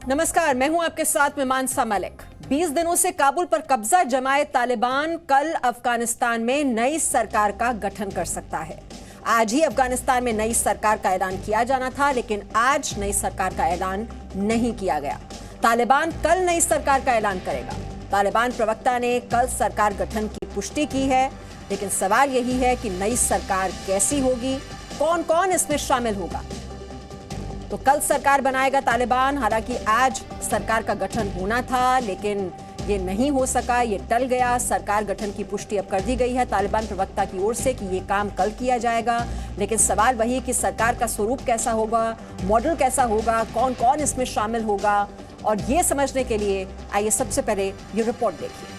नमस्कार, मैं हूं आपके साथ मीमांसा मलिक। 20 दिनों से काबुल पर कब्जा जमाए तालिबान कल अफगानिस्तान में नई सरकार का गठन कर सकता है। आज ही अफगानिस्तान में नई सरकार का ऐलान किया जाना था, लेकिन आज नई सरकार का ऐलान नहीं किया गया। तालिबान कल नई सरकार का ऐलान करेगा। तालिबान प्रवक्ता ने कल सरकार गठन की पुष्टि की है, लेकिन सवाल यही है कि नई सरकार कैसी होगी, कौन कौन इसमें शामिल होगा। तो कल सरकार बनाएगा तालिबान। हालांकि आज सरकार का गठन होना था, लेकिन ये नहीं हो सका, ये टल गया। सरकार गठन की पुष्टि अब कर दी गई है तालिबान प्रवक्ता की ओर से कि ये काम कल किया जाएगा, लेकिन सवाल वही कि सरकार का स्वरूप कैसा होगा, मॉडल कैसा होगा, कौन कौन इसमें शामिल होगा। और ये समझने के लिए आइए सबसे पहले ये रिपोर्ट देखिए।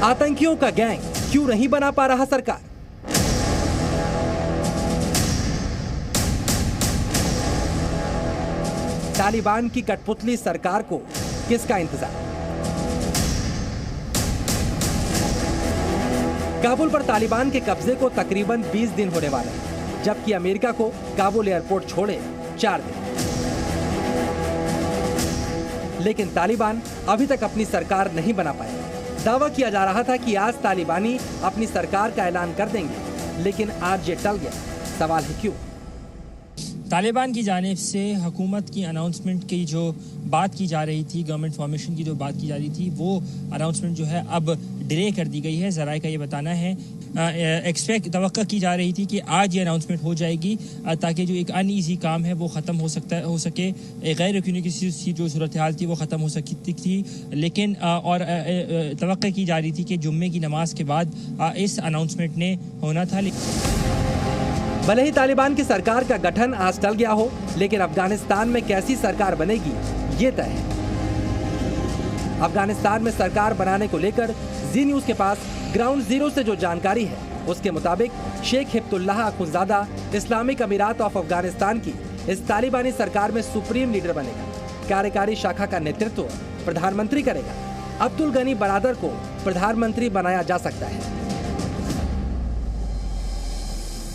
आतंकियों का गैंग क्यों नहीं बना पा रहा सरकार? तालिबान की कठपुतली सरकार को किसका इंतजार? काबुल पर तालिबान के कब्जे को तकरीबन 20 दिन होने वाले हैं, जबकि अमेरिका को काबुल एयरपोर्ट छोड़े 4 दिन। लेकिन तालिबान अभी तक अपनी सरकार नहीं बना पाए। दावा किया जा रहा था कि आज तालिबानी अपनी सरकार का ऐलान कर देंगे, लेकिन आज ये टल गया। सवाल है क्यों? तालिबान की जानिब से हुकूमत की अनाउंसमेंट की जो बात की जा रही थी, गवर्नमेंट फॉर्मेशन की जो बात की जा रही थी, वो अनाउंसमेंट जो है अब डिले कर दी गई है। ज़राए का ये बताना है, तवक्का की जा रही थी कि आज ये अनाउंसमेंट हो जाएगी, ताकि जो एक अनईजी काम है वो ख़त्म हो सके। गैर यकीनी की जो सूरत हाल थी वो ख़त्म हो सकती थी, लेकिन और तवक्का की जा रही थी कि जुम्मे की नमाज के बाद इस अनाउंसमेंट ने होना था। भले ही तालिबान की सरकार का गठन आज टल गया हो, लेकिन अफगानिस्तान में कैसी सरकार बनेगी ये तय है। अफगानिस्तान में सरकार बनाने को लेकर जी न्यूज के पास ग्राउंड जीरो से जो जानकारी है, उसके मुताबिक शेख हिब्तुल्लाह अखुंज़ादा इस्लामिक अमीरात ऑफ अफगानिस्तान की इस तालिबानी सरकार में सुप्रीम लीडर बनेगा। कार्यकारी शाखा का नेतृत्व प्रधानमंत्री करेगा। अब्दुल गनी बरादर को प्रधानमंत्री बनाया जा सकता है।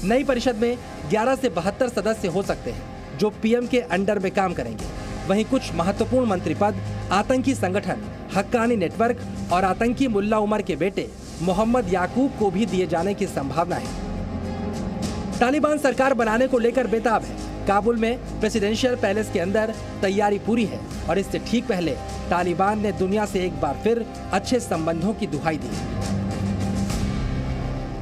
नई परिषद में 11 से 72 सदस्य हो सकते हैं, जो पीएम के अंडर में काम करेंगे। वहीं कुछ महत्वपूर्ण मंत्री पद आतंकी संगठन हक्कानी नेटवर्क और आतंकी मुल्ला उमर के बेटे मोहम्मद याकूब को भी दिए जाने की संभावना है। तालिबान सरकार बनाने को लेकर बेताब है। काबुल में प्रेसिडेंशियल पैलेस के अंदर तैयारी पूरी है और इससे ठीक पहले तालिबान ने दुनिया से एक बार फिर अच्छे संबंधों की दुहाई दी।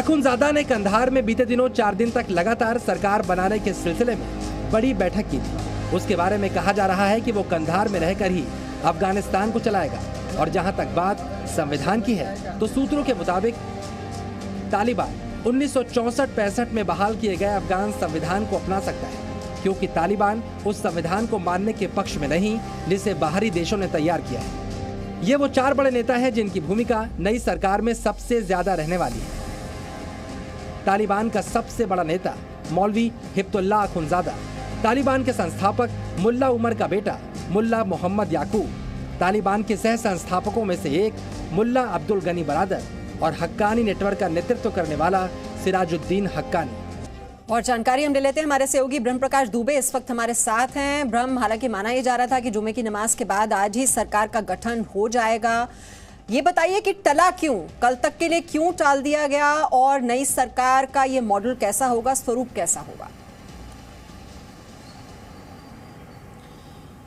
अखुंज़ादा ने कंधार में बीते दिनों 4 दिन तक लगातार सरकार बनाने के सिलसिले में बड़ी बैठक की थी। उसके बारे में कहा जा रहा है कि वो कंधार में रहकर ही अफगानिस्तान को चलाएगा। और जहां तक बात संविधान की है, तो सूत्रों के मुताबिक तालिबान 1964-65 में बहाल किए गए अफगान संविधान को अपना सकता है, क्योंकि तालिबान उस संविधान को मानने के पक्ष में नहीं जिसे बाहरी देशों ने तैयार किया है। ये वो 4 बड़े नेता हैं जिनकी भूमिका नई सरकार में सबसे ज्यादा रहने वाली है। तालिबान का सबसे बड़ा नेता मौलवी हिब्तुल्लाह अखुंज़ादा, तालिबान के संस्थापक मुल्ला उमर का बेटा मुल्ला मोहम्मद याकूब, तालिबान के सह संस्थापकों में से एक मुल्ला अब्दुल गनी बरादर और हक्कानी नेटवर्क का नेतृत्व करने वाला सिराजुद्दीन हक्कानी। और जानकारी हम ले लेते हैं, हमारे सहयोगी ब्रह्म प्रकाश दुबे इस वक्त हमारे साथ हैं। ब्रह्म, हालांकि माना यह जा रहा था कि जुमे की नमाज के बाद आज ही सरकार का गठन हो जाएगा, ये बताइए कि टला क्यों, कल तक के लिए क्यों टाल दिया गया, और नई सरकार का ये मॉडल कैसा होगा, स्वरूप कैसा होगा?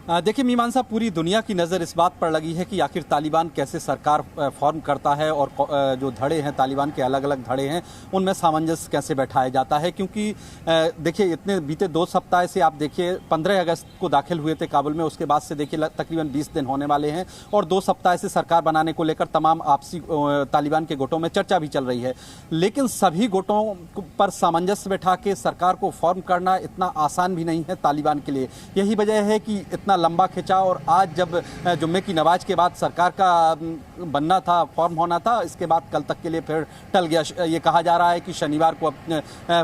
देखिए मीमांसा, पूरी दुनिया की नज़र इस बात पर लगी है कि आखिर तालिबान कैसे सरकार फॉर्म करता है और जो धड़े हैं तालिबान के अलग अलग धड़े हैं उनमें सामंजस्य कैसे बैठाया जाता है। क्योंकि देखिए इतने बीते 2 सप्ताह से आप देखिए 15 अगस्त को दाखिल हुए थे काबुल में, उसके बाद से देखिए तकरीबन 20 दिन होने वाले हैं और 2 सप्ताह से सरकार बनाने को लेकर तमाम आपसी तालिबान के गुटों में चर्चा भी चल रही है। लेकिन सभी गुटों पर सामंजस्य बैठा के सरकार को फॉर्म करना इतना आसान भी नहीं है तालिबान के लिए। यही वजह है कि इतना लंबा खिंचा और आज जब जुम्मे की नमाज के बाद सरकार का बनना था, फॉर्म होना था, इसके बाद कल तक के लिए फिर टल गया। ये कहा जा रहा है कि शनिवार को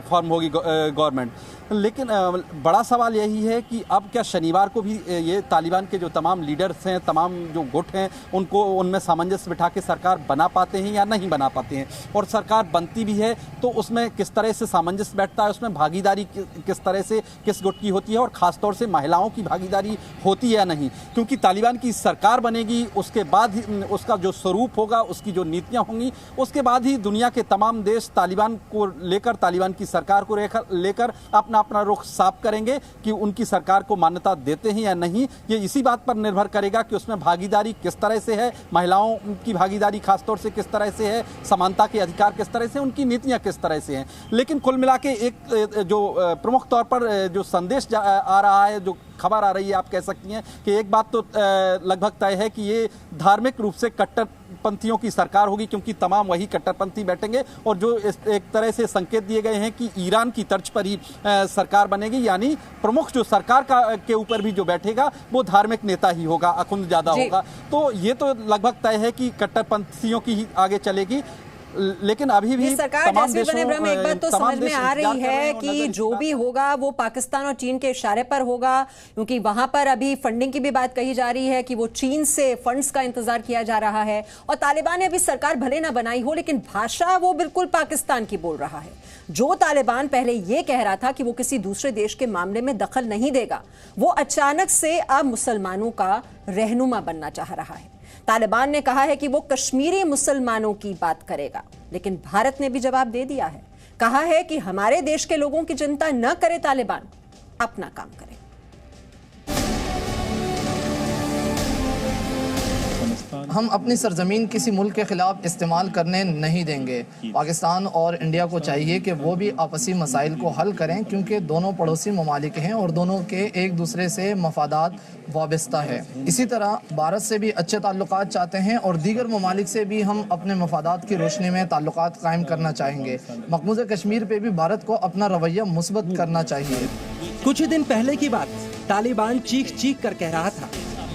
फॉर्म होगी गवर्नमेंट। लेकिन बड़ा सवाल यही है कि अब क्या शनिवार को भी ये तालिबान के जो तमाम लीडर्स हैं, तमाम जो गुट हैं, उनको उनमें सामंजस्य बिठा के सरकार बना पाते हैं या नहीं बना पाते हैं, और सरकार बनती भी है तो उसमें किस तरह से सामंजस्य बैठता है, उसमें भागीदारी किस तरह से किस गुट की होती है, और ख़ासतौर से महिलाओं की भागीदारी होती है या नहीं। क्योंकि तालिबान की सरकार बनेगी, उसके बाद ही उसका जो स्वरूप होगा, उसकी जो नीतियाँ होंगी, उसके बाद ही दुनिया के तमाम देश तालिबान को लेकर, तालिबान की सरकार को लेकर अपना रुख साफ करेंगे कि उनकी सरकार को मान्यता देते हैं या नहीं। ये इसी बात पर निर्भर करेगा कि उसमें भागीदारी किस तरह से है, महिलाओं की भागीदारी खासतौर से किस तरह से है, समानता के अधिकार किस तरह से, उनकी नीतियां किस तरह से हैं। लेकिन कुल मिला के एक जो प्रमुख तौर पर जो संदेश आ रहा है, जो खबर आ रही है, आप कह सकती हैं कि एक बात तो लगभग तय है कि ये धार्मिक रूप से कट्टरपंथियों की सरकार होगी, क्योंकि तमाम वही कट्टरपंथी बैठेंगे, और जो एक तरह से संकेत दिए गए हैं कि ईरान की तर्ज पर ही सरकार बनेगी, यानी प्रमुख जो सरकार के ऊपर भी जो बैठेगा वो धार्मिक नेता ही होगा, अखुंद ज्यादा होगा। तो ये तो लगभग तय है कि कट्टरपंथियों की ही आगे चलेगी। लेकिन अभी भी सरकार जैसे बने ब्रह्म, एक बात तो समझ में आ रही है कि जो भी होगा वो पाकिस्तान और चीन के इशारे पर होगा, क्योंकि वहां पर अभी फंडिंग की भी बात कही जा रही है कि वो चीन से फंड्स का इंतजार किया जा रहा है, और तालिबान ने अभी सरकार भले ना बनाई हो लेकिन भाषा वो बिल्कुल पाकिस्तान की बोल रहा है। जो तालिबान पहले ये कह रहा था कि वो किसी दूसरे देश के मामले में दखल नहीं देगा, वो अचानक से अब मुसलमानों का रहनुमा बनना चाह रहा है। तालिबान ने कहा है कि वो कश्मीरी मुसलमानों की बात करेगा, लेकिन भारत ने भी जवाब दे दिया है, कहा है कि हमारे देश के लोगों की चिंता न करे, तालिबान अपना काम करे। हम अपनी सरजमीन किसी मुल्क के खिलाफ इस्तेमाल करने नहीं देंगे। पाकिस्तान और इंडिया को चाहिए कि वो भी आपसी मसाइल को हल करें, क्योंकि दोनों पड़ोसी ममालिक हैं और दोनों के एक दूसरे से मफादात वाबस्ता है। इसी तरह भारत से भी अच्छे ताल्लुकात चाहते हैं और दीगर ममालिक से भी हम अपने मफादात की रोशनी में ताल्लुकात कायम करना चाहेंगे। मकबूजा कश्मीर पे भी भारत को अपना रवैया मुस्बत करना चाहिए। कुछ ही दिन पहले की बात, तालिबान चीख चीख कर कह रहा था,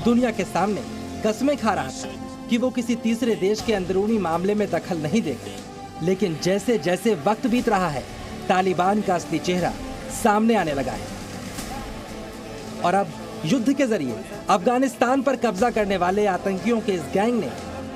दुनिया के सामने कसमें खा रहा था कि वो किसी तीसरे देश के अंदरूनी मामले में दखल नहीं देगा। लेकिन जैसे जैसे वक्त बीत रहा है, तालिबान का असली चेहरा सामने आने लगा है, और अब युद्ध के जरिए अफगानिस्तान पर कब्जा करने वाले आतंकियों के इस गैंग ने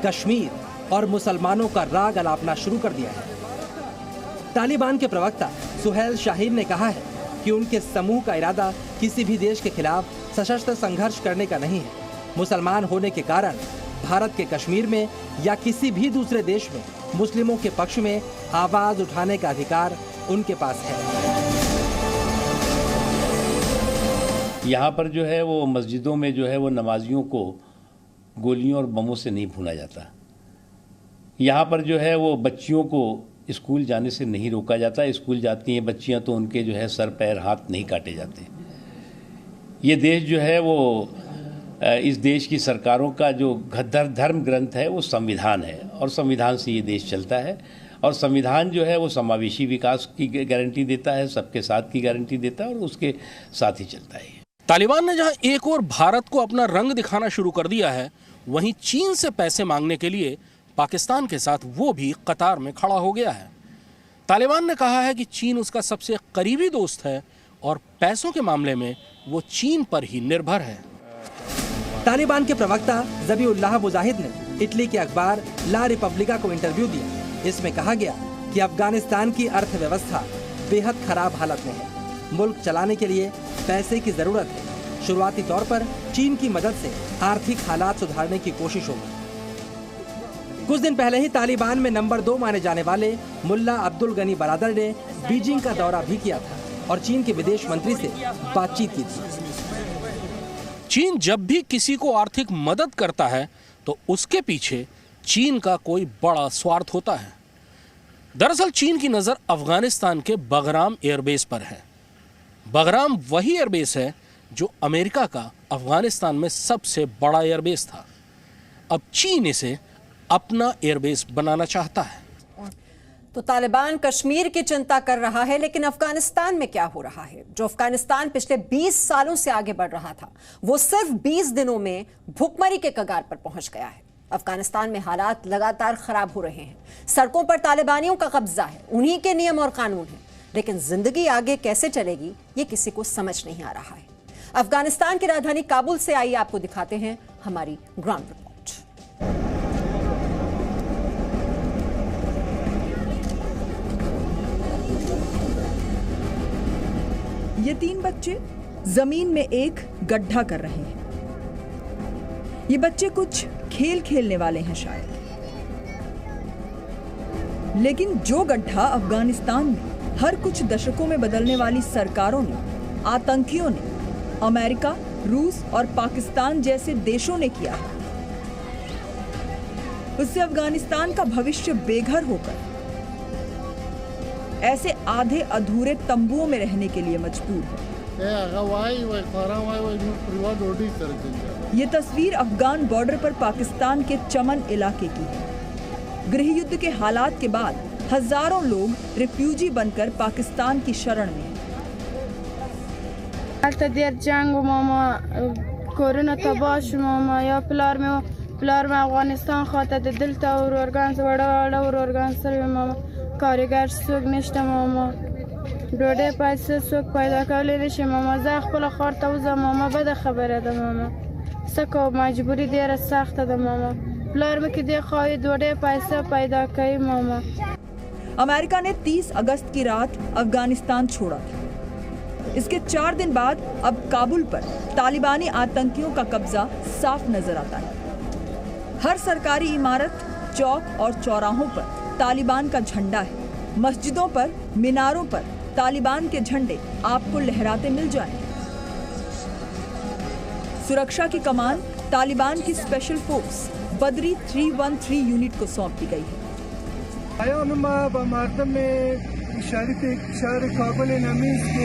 कश्मीर और मुसलमानों का राग अलापना शुरू कर दिया है। तालिबान के प्रवक्ता सुहेल शाहीन ने कहा है कि उनके समूह का इरादा किसी भी देश के खिलाफ सशस्त्र संघर्ष करने का नहीं है। मुसलमान होने के कारण भारत के कश्मीर में या किसी भी दूसरे देश में मुस्लिमों के पक्ष में आवाज उठाने का अधिकार उनके पास है। यहाँ पर जो है वो मस्जिदों में जो है वो नमाजियों को गोलियों और बमों से नहीं भूना जाता। यहाँ पर जो है वो बच्चियों को स्कूल जाने से नहीं रोका जाता। स्कूल जाती हैं बच्चियाँ तो उनके जो है सर पैर हाथ नहीं काटे जाते। ये देश जो है वो इस देश की सरकारों का जो धर्म ग्रंथ है वो संविधान है, और संविधान से ये देश चलता है, और संविधान जो है वो समावेशी विकास की गारंटी देता है, सबके साथ की गारंटी देता है, और उसके साथ ही चलता है। तालिबान ने जहां एक और भारत को अपना रंग दिखाना शुरू कर दिया है, वहीं चीन से पैसे मांगने के लिए पाकिस्तान के साथ वो भी कतार में खड़ा हो गया है। तालिबान ने कहा है कि चीन उसका सबसे करीबी दोस्त है और पैसों के मामले में वो चीन पर ही निर्भर है। तालिबान के प्रवक्ता ज़बीउल्लाह मुजाहिद ने इटली के अखबार ला रिपब्लिका को इंटरव्यू दिया। इसमें कहा गया कि अफगानिस्तान की अर्थव्यवस्था बेहद खराब हालत में है। मुल्क चलाने के लिए पैसे की जरूरत है। शुरुआती तौर पर चीन की मदद से आर्थिक हालात सुधारने की कोशिश होगी। कुछ दिन पहले ही तालिबान में नंबर 2 माने जाने वाले मुल्ला अब्दुल गनी बरादर ने बीजिंग का दौरा भी किया था और चीन के विदेश मंत्री से बातचीत की थी। चीन जब भी किसी को आर्थिक मदद करता है तो उसके पीछे चीन का कोई बड़ा स्वार्थ होता है। दरअसल चीन की नजर अफगानिस्तान के बगराम एयरबेस पर है। बगराम वही एयरबेस है जो अमेरिका का अफगानिस्तान में सबसे बड़ा एयरबेस था। अब चीन इसे अपना एयरबेस बनाना चाहता है। तो तालिबान कश्मीर की चिंता कर रहा है, लेकिन अफगानिस्तान में क्या हो रहा है? जो अफगानिस्तान पिछले 20 सालों से आगे बढ़ रहा था, वो सिर्फ 20 दिनों में भुखमरी के कगार पर पहुंच गया है। अफगानिस्तान में हालात लगातार खराब हो रहे हैं। सड़कों पर तालिबानियों का कब्जा है, उन्हीं के नियम और कानून हैं, लेकिन जिंदगी आगे कैसे चलेगी ये किसी को समझ नहीं आ रहा है। अफगानिस्तान की राजधानी काबुल से आइए आपको दिखाते हैं हमारी ग्राउंड रिपोर्ट। ये 3 बच्चे जमीन में एक गड्ढा कर रहे हैं। ये बच्चे कुछ खेल खेलने वाले हैं शायद, लेकिन जो गड्ढा अफगानिस्तान में हर कुछ दशकों में बदलने वाली सरकारों ने, आतंकियों ने, अमेरिका, रूस और पाकिस्तान जैसे देशों ने किया है, उससे अफगानिस्तान का भविष्य बेघर होकर ऐसे आधे अधूरे तंबुओं में रहने के लिए मजबूर है। ये तस्वीर अफगान बॉर्डर पर पाकिस्तान के चमन इलाके की है। गृह युद्ध के हालात के बाद हजारों लोग रिफ्यूजी बनकर पाकिस्तान की शरण में हैं। अफगानिस्तान खाता दिल था और ऑर्गन से बड़ा और ऑर्गन से कारीगर सुग निश्ता मामा डोडे पैसे सुग पैदा कर ले रही मामा ज़ाख पला खारता उज़ा मामा बड़ा खबर है दा मामा सको मजबूरी देर सख्त दा मामा प्लार में कि दे खाई डोडे पैसा पैदा कई मामा। अमेरिका ने 30 अगस्त की रात अफगानिस्तान छोड़ा था। इसके 4 दिन बाद अब काबुल पर तालिबानी आतंकियों का कब्जा साफ नजर आता है। हर सरकारी इमारत, चौक और चौराहों पर तालिबान का झंडा है। मस्जिदों पर, मीनारों पर तालिबान के झंडे आपको लहराते मिल जाएं। सुरक्षा की कमान तालिबान की स्पेशल फोर्स बदरी 313 यूनिट को सौंप दी गई है। शहर काबुल नमीज के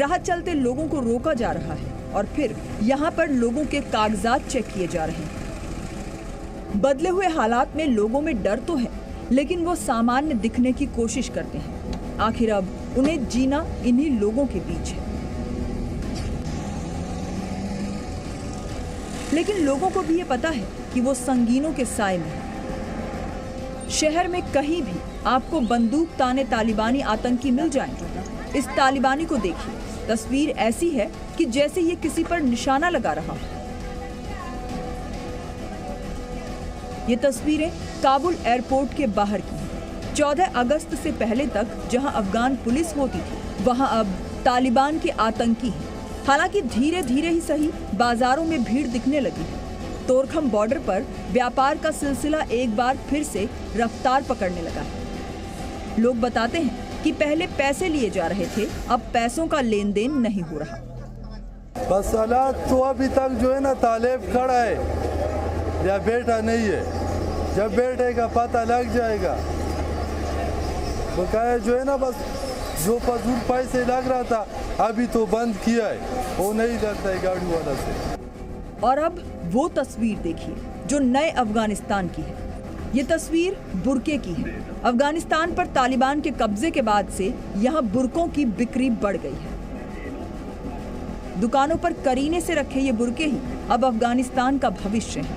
राह चलते लोगों को रोका जा रहा है और फिर यहाँ पर लोगों के कागजात चेक किए जा रहे हैं। बदले हुए हालात में लोगों में डर तो है, लेकिन वो सामान्य दिखने की कोशिश करते हैं। आखिर अब उन्हें जीना इन्हीं लोगों के बीच है। लेकिन लोगों को भी ये पता है कि वो संगीनों के साए में है। शहर में कहीं भी आपको बंदूक ताने तालिबानी आतंकी मिल जाएंगे। इस तालिबानी को देखिए, तस्वीर ऐसी है कि जैसे ये किसी पर निशाना लगा रहा हो। ये तस्वीरें काबुल एयरपोर्ट के बाहर की हैं। 14 अगस्त से पहले तक जहां अफगान पुलिस होती थी, वहां अब तालिबान के आतंकी हैं। हालांकि धीरे धीरे ही सही बाजारों में भीड़ दिखने लगी है। तोरखम बॉर्डर पर व्यापार का सिलसिला एक बार फिर से रफ्तार पकड़ने लगा है। लोग बताते हैं कि पहले पैसे लिए जा रहे थे, अब पैसों का लेन देन नहीं हो रहा। बस हालात तो अभी तक जो है ना तालिब खड़ा है या बैठा नहीं है। जब बैठेगा पता लग जाएगा। बकाया जो है ना बस जो फजूल पैसे लग रहा था अभी तो बंद किया है, वो नहीं लगता है गाड़ी वाला से। और अब वो तस्वीर देखिए जो नए अफगानिस्तान की है। ये तस्वीर बुरके की है। अफगानिस्तान पर तालिबान के कब्जे के बाद से यहाँ बुरकों की बिक्री बढ़ गई है। दुकानों पर करीने से रखे ये बुरके ही अब अफगानिस्तान का भविष्य है।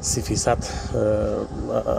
30%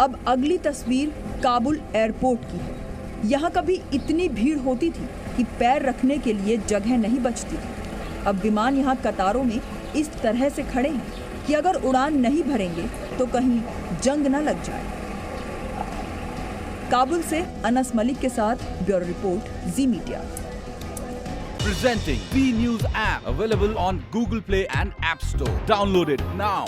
अब अगली तस्वीर काबुल एयरपोर्ट की है। यहाँ कभी इतनी भीड़ होती थी कि पैर रखने के लिए जगह नहीं बचती थी। अब विमान यहाँ कतारों में इस तरह से खड़े हैं कि अगर उड़ान नहीं भरेंगे तो कहीं जंग न लग जाए। काबुल से अनस मलिक के साथ bureau report, ji media. Presenting B News app, available on Google Play and App Store. Download it now.